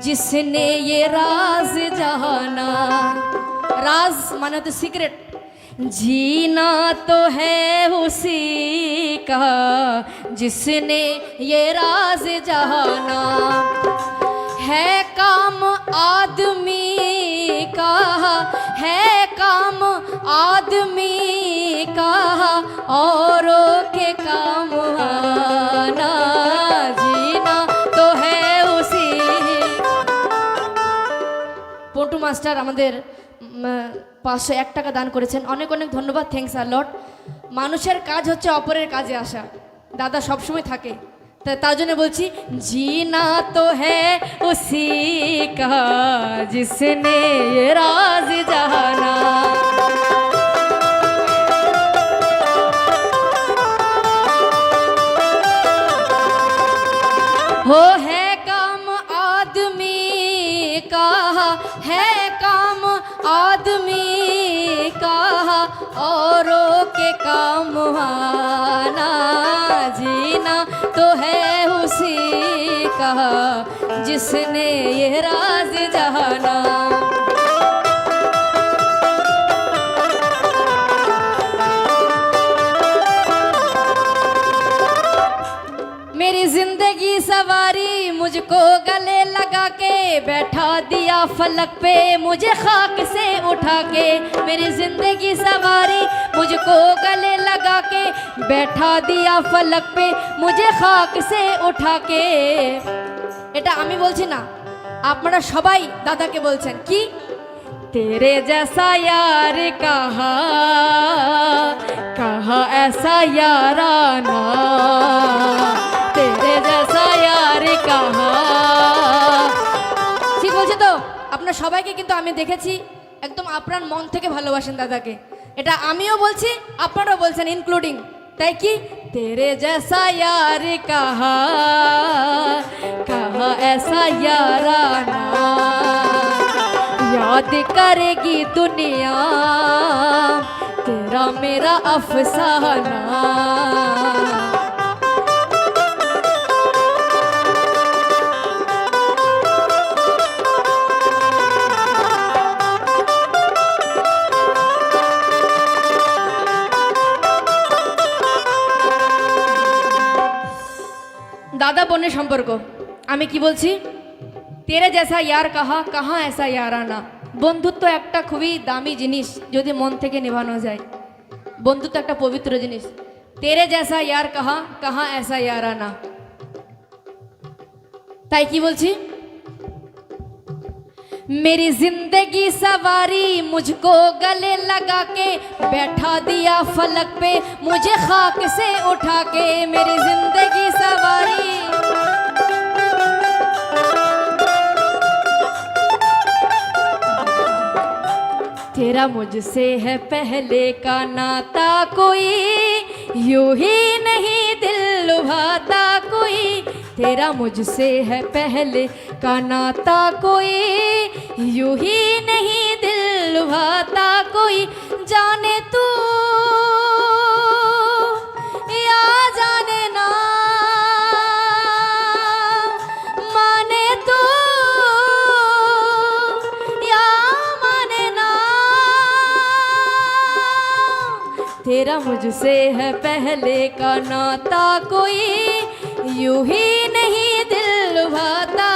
जिसने ये राज जाना, राज माने तो सीक्रेट, जीना तो है उसी का जिसने ये राज जाना। है काम आदमी का, है काम आदमी का, औरों के काम आना, जीना तो है उसी। পন্টু মাস্টার আমাদের 501 টাকা দান করেছেন, অনেক অনেক ধন্যবাদ, থ্যাঙ্কস আ লট। মানুষের কাজ হচ্ছে অপরের কাজে আসা, দাদা সবসময় থাকে, তার জন্য বলছি জিনা তো হ্যাঁ উসি কা জিসনে ये राज जाना। हो है काम आदमी का, है काम आदमी का, औरों के काम आना, जीना तो है उसी का जिसने ये राज जाना। मेरी जिंदगी सवारी मुझको गले लगा के, बैठा दिया फलक पे मुझे खाक से उठा के। मेरी जिंदगी सवारी मुझको गले लगा के, बैठा दिया फलक पे मुझे खाक से उठा के। এটা আমি বলছি না, আপনারা সবাই দাদাকে বলছেন কি, तेरे जैसा यार कहा कहा ऐसा याराना, तेरे जैसा यार कहा। ঠিক বলছে তো? আপনার সবাইকে কিন্তু আমি দেখেছি একদম আপনার মন থেকে ভালোবাসেন দাদাকে, এটা আমিও বলছি আপনারাও বলছেন ইনক্লুডিং। তাই কি तेरे जैसा यार कहा कहा ऐसा याराना, याद करेगी दुनिया तेरा मेरा अफसाना। দাদা বোনের সম্পর্ক আমি কি বলছি, তেরে জেসা ইয়ার কাহা কাহা এসা ইয়ারানা। বন্ধুত্ব একটা খুবই দামি জিনিস, যদি মন থেকে নিভানো যায়। বন্ধুত্ব একটা পবিত্র জিনিস। তেরে জেসা ইয়ার কাহা কাহা এসা ইয়ারানা। তাই কি বলছি, मेरी जिंदगी सवारी मुझको गले लगा के, बैठा दिया फलक पे मुझे खाक से उठा के। मेरी जिंदगी सवारी तेरा मुझसे है पहले का नाता, कोई यूं ही नहीं दिल लुभाता कोई। तेरा मुझसे है पहले का नाता, कोई यूं ही नहीं दिल लुभाता कोई। जाने तू या जाने ना, माने तू या माने ना, तेरा मुझसे है पहले का नाता, कोई यूं ही नहीं दिल लुभाता